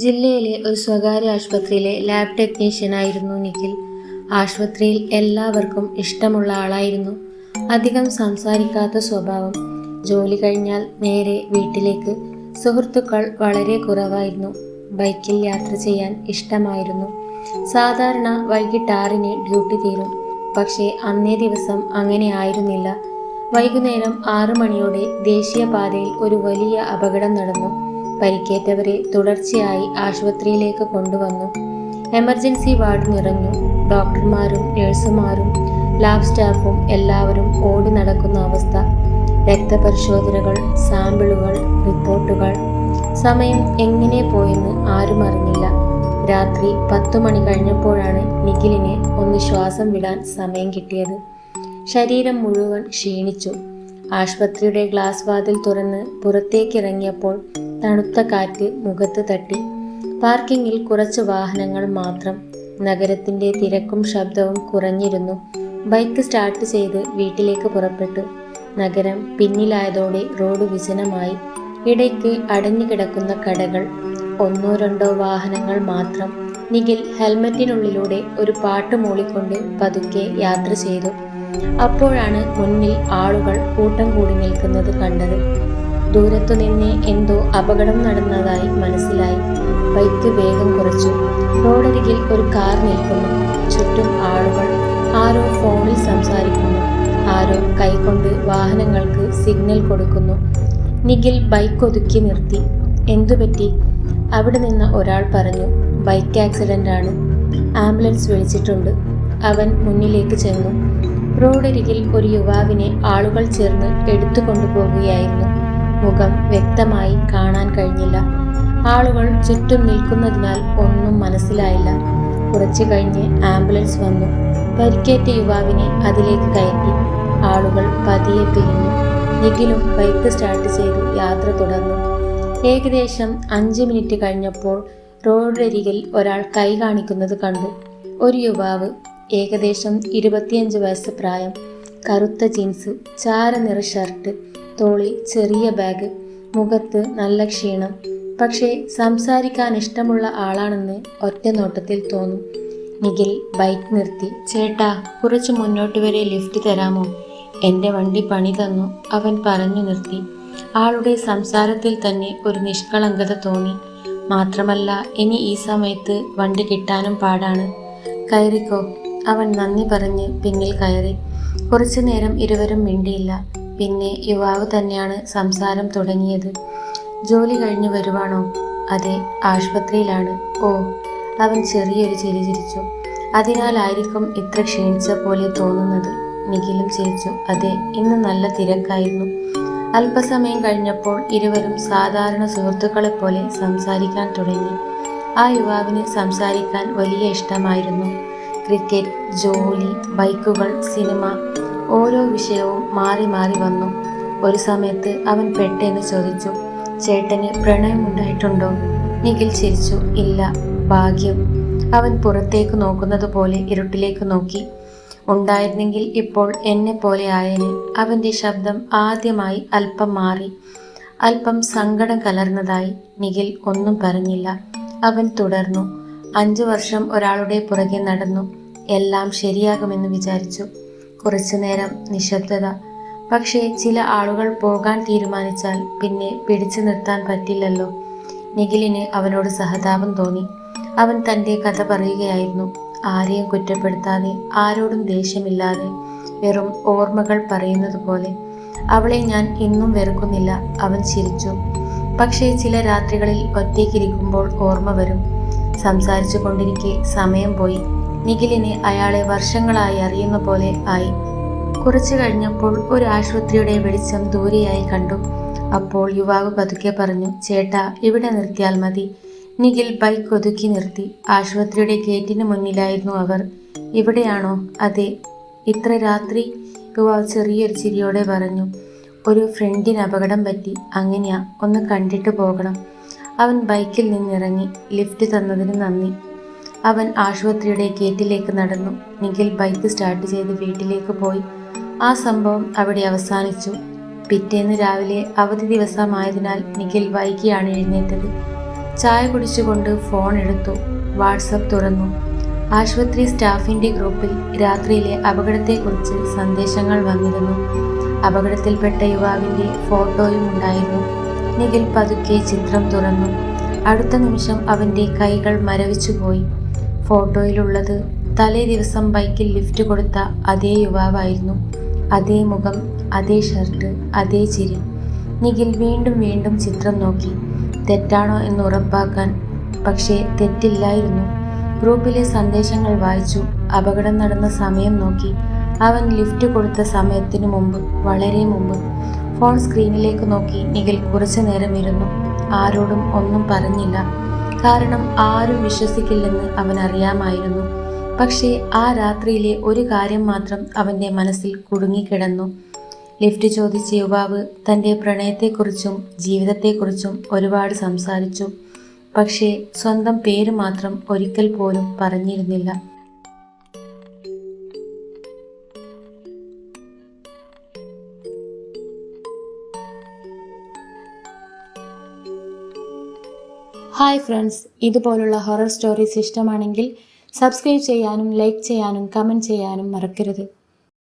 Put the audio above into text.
ജില്ലയിലെ ഒരു സ്വകാര്യ ആശുപത്രിയിലെ ലാബ് ടെക്നീഷ്യനായിരുന്നു നിഖിൽ. ആശുപത്രിയിൽ എല്ലാവർക്കും ഇഷ്ടമുള്ള ആളായിരുന്നു. അധികം സംസാരിക്കാത്ത സ്വഭാവം. ജോലി കഴിഞ്ഞാൽ നേരെ വീട്ടിലേക്ക്. സുഹൃത്തുക്കൾ വളരെ കുറവായിരുന്നു. ബൈക്കിൽ യാത്ര ചെയ്യാൻ ഇഷ്ടമായിരുന്നു. സാധാരണ വൈകിട്ട് 6-ന് ഡ്യൂട്ടി തീരും. പക്ഷേ അന്നേ ദിവസം അങ്ങനെ ആയിരുന്നില്ല. വൈകുന്നേരം 6 മണിയോടെ ദേശീയപാതയിൽ ഒരു വലിയ അപകടം നടന്നു. പരിക്കേറ്റവരെ തുടർച്ചയായി ആശുപത്രിയിലേക്ക് കൊണ്ടുവന്നു. എമർജൻസി വാർഡ് നിറഞ്ഞു. ഡോക്ടർമാരും നഴ്സുമാരും ലാബ് സ്റ്റാഫും എല്ലാവരും ഓടി നടക്കുന്ന അവസ്ഥ. രക്തപരിശോധനകൾ, സാമ്പിളുകൾ, റിപ്പോർട്ടുകൾ. സമയം എങ്ങനെ പോയെന്ന് ആരും അറിഞ്ഞില്ല. രാത്രി 10 മണി കഴിഞ്ഞപ്പോഴാണ് നിഖിലിന് ഒന്ന് ശ്വാസം വിടാൻ സമയം കിട്ടിയത്. ശരീരം മുഴുവൻ ക്ഷീണിച്ചു. ആശുപത്രിയുടെ ഗ്ലാസ് വാതിൽ തുറന്ന് പുറത്തേക്കിറങ്ങിയപ്പോൾ തണുത്ത കാറ്റ് മുഖത്ത് തട്ടി. പാർക്കിങ്ങിൽ കുറച്ച് വാഹനങ്ങൾ മാത്രം. നഗരത്തിൻ്റെ തിരക്കും ശബ്ദവും കുറഞ്ഞിരുന്നു. ബൈക്ക് സ്റ്റാർട്ട് ചെയ്ത് വീട്ടിലേക്ക് പുറപ്പെട്ടു. നഗരം പിന്നിലായതോടെ റോഡ് വിജനമായി. ഇടയ്ക്ക് അടഞ്ഞുകിടക്കുന്ന കടകൾ. 1-2 വാഹനങ്ങൾ മാത്രം. നിഖിൽ ഹെൽമറ്റിനുള്ളിലൂടെ ഒരു പാട്ട് മൂളിക്കൊണ്ട് പതുക്കെ യാത്ര ചെയ്തു. അപ്പോഴാണ് മുന്നിൽ ആളുകൾ കൂട്ടം കൂടി നിൽക്കുന്നത് കണ്ടത്. ദൂരത്തുനിന്ന് എന്തോ അപകടം നടന്നതായി മനസ്സിലായി. ബൈക്ക് വേഗം കുറച്ചു. റോഡരികിൽ ഒരു കാർ നിൽക്കുന്നു. ചുറ്റും ആളുകൾ. ആരോ ഫോണിൽ സംസാരിക്കുന്നു. ആരോ കൈകൊണ്ട് വാഹനങ്ങൾക്ക് സിഗ്നൽ കൊടുക്കുന്നു. നിഖിൽ ബൈക്ക് ഒതുക്കി നിർത്തി. എന്തുപറ്റി? അവിടെ നിന്ന് ഒരാൾ പറഞ്ഞു, ബൈക്ക് ആക്സിഡൻ്റ് ആണ്, ആംബുലൻസ് വിളിച്ചിട്ടുണ്ട്. അവൻ മുന്നിലേക്ക് ചെന്നു. റോഡരികിൽ ഒരു യുവാവിനെ ആളുകൾ ചേർന്ന് എടുത്തു കൊണ്ടുപോകുകയായിരുന്നു. മുഖം വ്യക്തമായി കാണാൻ കഴിഞ്ഞില്ല. ആളുകൾ ചുറ്റും നിൽക്കുന്നതിനാൽ ഒന്നും മനസ്സിലായില്ല. കുറച്ചു കഴിഞ്ഞ് ആംബുലൻസ് വന്നു. പരിക്കേറ്റ യുവാവിനെ അതിലേക്ക് കയറ്റി. ആളുകൾ പതിയെ പിരിഞ്ഞു. നിഖിലും ബൈക്ക് സ്റ്റാർട്ട് ചെയ്ത് യാത്ര തുടർന്നു. ഏകദേശം 5 മിനിറ്റ് കഴിഞ്ഞപ്പോൾ റോഡരികിൽ ഒരാൾ കൈ കാണിക്കുന്നത് കണ്ടു. ഒരു യുവാവ്, ഏകദേശം 25 വയസ്സ് പ്രായം. കറുത്ത ജീൻസ്, ചാരനിറ ഷർട്ട്, തോളിൽ ചെറിയ ബാഗ്. മുഖത്ത് നല്ല ക്ഷീണം. പക്ഷേ സംസാരിക്കാൻ ഇഷ്ടമുള്ള ആളാണെന്ന് ഒറ്റ നോട്ടത്തിൽ തോന്നും. നിഖിൽ ബൈക്ക് നിർത്തി. ചേട്ടാ, കുറച്ച് മുന്നോട്ട് വരെ ലിഫ്റ്റ് തരാമോ? എൻ്റെ വണ്ടി പണി തന്നു, അവൻ പറഞ്ഞു നിർത്തി. ആളുടെ സംസാരത്തിൽ തന്നെ ഒരു നിഷ്കളങ്കത തോന്നി. മാത്രമല്ല, ഇനി ഈ സമയത്ത് വണ്ടി കിട്ടാനും പാടാണ്. കയറിക്കോ, അവൻ നന്ദി പറഞ്ഞ് പിന്നിൽ കയറി. കുറച്ചു നേരം ഇരുവരും മിണ്ടിയില്ല. പിന്നെ യുവാവ് തന്നെയാണ് സംസാരം തുടങ്ങിയത്. ജോലി കഴിഞ്ഞു വരുവാണോ? അതെ, ആശുപത്രിയിലാണ്. ഓ, അവൻ ചെറിയൊരു ചിരി ചിരിച്ചു. അതിനാലായിരിക്കും ഇത്ര ക്ഷീണിച്ച പോലെ തോന്നുന്നത്. നിഖിലും ചിരിച്ചു. അതെ, ഇന്ന് നല്ല തിരക്കായിരുന്നു. അല്പസമയം കഴിഞ്ഞപ്പോൾ ഇരുവരും സാധാരണ സുഹൃത്തുക്കളെപ്പോലെ സംസാരിക്കാൻ തുടങ്ങി. ആ യുവാവിന് സംസാരിക്കാൻ വലിയ ഇഷ്ടമായിരുന്നു. ക്രിക്കറ്റ്, ജോലി, ബൈക്കുകൾ, സിനിമ, ഓരോ വിഷയവും മാറി മാറി വന്നു. ഒരു സമയത്ത് അവൻ പെട്ടെന്ന് ചോദിച്ചു, ചേട്ടന് പ്രണയമുണ്ടായിട്ടുണ്ടോ? നിഖിൽ ചിരിച്ചു. ഇല്ല, ഭാഗ്യം. അവൻ പുറത്തേക്ക് നോക്കുന്നത് പോലെ ഇരുട്ടിലേക്ക് നോക്കി. ഉണ്ടായിരുന്നെങ്കിൽ ഇപ്പോൾ എന്നെ പോലെ ആയേനെ. അവൻ്റെ ശബ്ദം ആദ്യമായി അല്പം മാറി, അല്പം സങ്കടം കലർന്നതായി. നിഖിൽ ഒന്നും പറഞ്ഞില്ല. അവൻ തുടർന്നു. 5 വർഷം ഒരാളുടെ പുറകെ നടന്നു. എല്ലാം ശരിയാകുമെന്ന് വിചാരിച്ചു. കുറച്ചു നേരം നിശബ്ദത. പക്ഷേ ചില ആളുകൾ പോകാൻ തീരുമാനിച്ചാൽ പിന്നെ പിടിച്ചു നിർത്താൻ പറ്റില്ലല്ലോ. നിഖിലിന് അവനോട് സഹതാപം തോന്നി. അവൻ തൻ്റെ കഥ പറയുകയായിരുന്നു. ആരെയും കുറ്റപ്പെടുത്താതെ, ആരോടും ദേഷ്യമില്ലാതെ, വെറും ഓർമ്മകൾ പറയുന്നത് പോലെ. അവളെ ഞാൻ ഇന്നും വെറുക്കുന്നില്ല, അവൻ ചിരിച്ചു. പക്ഷേ ചില രാത്രികളിൽ ഒറ്റയ്ക്കിരിക്കുമ്പോൾ ഓർമ്മ വരും. സംസാരിച്ചു കൊണ്ടിരിക്കെ സമയം പോയി. നിഖിലിന് അയാളെ വർഷങ്ങളായി അറിയുന്ന പോലെ ആയി. കുറച്ചു കഴിഞ്ഞപ്പോൾ ഒരു ആശുപത്രിയുടെ വെളിച്ചം ദൂരെയായി കണ്ടു. അപ്പോൾ യുവാവ് പതുക്കെ പറഞ്ഞു, ചേട്ടാ, ഇവിടെ നിർത്തിയാൽ മതി. നിഖിൽ ബൈക്ക് ഒതുക്കി നിർത്തി. ആശുപത്രിയുടെ ഗേറ്റിന് മുന്നിലായിരുന്നു അവർ. ഇവിടെയാണോ? അതെ. ഇത്ര രാത്രി? യുവാവ് ചെറിയൊരു ചിരിയോടെ പറഞ്ഞു. ഒരു ഫ്രണ്ടിന് അപകടം പറ്റി, അങ്ങനെയാ, ഒന്ന് കണ്ടിട്ട് പോകണം. അവൻ ബൈക്കിൽ നിന്നിറങ്ങി. ലിഫ്റ്റ് തന്നതിന് നന്ദി. അവൻ ആശുപത്രിയുടെ ഗേറ്റിലേക്ക് നടന്നു. നിഖിൽ ബൈക്ക് സ്റ്റാർട്ട് ചെയ്ത് വീട്ടിലേക്ക് പോയി. ആ സംഭവം അവിടെ അവസാനിച്ചു. പിറ്റേന്ന് രാവിലെ അവധി ദിവസമായതിനാൽ നിഖിൽ വൈകിയാണ് എഴുന്നേറ്റത്. ചായ കുടിച്ചുകൊണ്ട് ഫോൺ എടുത്തു. വാട്സപ്പ് തുറന്നു. ആശുപത്രി സ്റ്റാഫിൻ്റെ ഗ്രൂപ്പിൽ രാത്രിയിലെ അപകടത്തെക്കുറിച്ച് സന്ദേശങ്ങൾ വന്നിരുന്നു. അപകടത്തിൽപ്പെട്ട യുവാവിൻ്റെ ഫോട്ടോയും ഉണ്ടായിരുന്നു. നിഖിൽ പതുക്കെ ചിത്രം തുറന്നു. അടുത്ത നിമിഷം അവൻ്റെ കൈകൾ മരവിച്ചുപോയി. ഫോട്ടോയിലുള്ളത് തലേ ദിവസം ബൈക്കിൽ ലിഫ്റ്റ് കൊടുത്ത അതേ യുവാവായിരുന്നു. അതേ മുഖം, അതേ ഷർട്ട്, അതേ ചിരി. നിഖിൽ വീണ്ടും വീണ്ടും ചിത്രം നോക്കി, തെറ്റാണോ എന്ന് ഉറപ്പാക്കാൻ. പക്ഷേ തെറ്റില്ലായിരുന്നു. ഗ്രൂപ്പിലെ സന്ദേശങ്ങൾ വായിച്ചു. അപകടം നടന്ന സമയം നോക്കി. അവൻ ലിഫ്റ്റ് കൊടുത്ത സമയത്തിനു മുമ്പ്, വളരെ മുമ്പ്. ഫോൺ സ്ക്രീനിലേക്ക് നോക്കി നിഖിൽ കുറച്ചു നേരം ഇരുന്നു. ആരോടും ഒന്നും പറഞ്ഞില്ല. കാരണം ആരും വിശ്വസിക്കില്ലെന്ന് അവൻ അറിയാമായിരുന്നു. പക്ഷേ ആ രാത്രിയിലെ ഒരു കാര്യം മാത്രം അവൻ്റെ മനസ്സിൽ കുടുങ്ങിക്കിടന്നു. ലിഫ്റ്റ് ചോദിച്ച യുവാവ് തൻ്റെ പ്രണയത്തെക്കുറിച്ചും ജീവിതത്തെക്കുറിച്ചും ഒരുപാട് സംസാരിച്ചു. പക്ഷേ സ്വന്തം പേര് മാത്രം ഒരിക്കൽ പോലും പറഞ്ഞിരുന്നില്ല. ഹായ് ഫ്രണ്ട്സ്, ഇതുപോലുള്ള ഹൊറർ സ്റ്റോറീസ് ഇഷ്ടമാണെങ്കിൽ സബ്സ്ക്രൈബ് ചെയ്യാനും ലൈക്ക് ചെയ്യാനും കമൻറ്റ് ചെയ്യാനും മറക്കരുത്.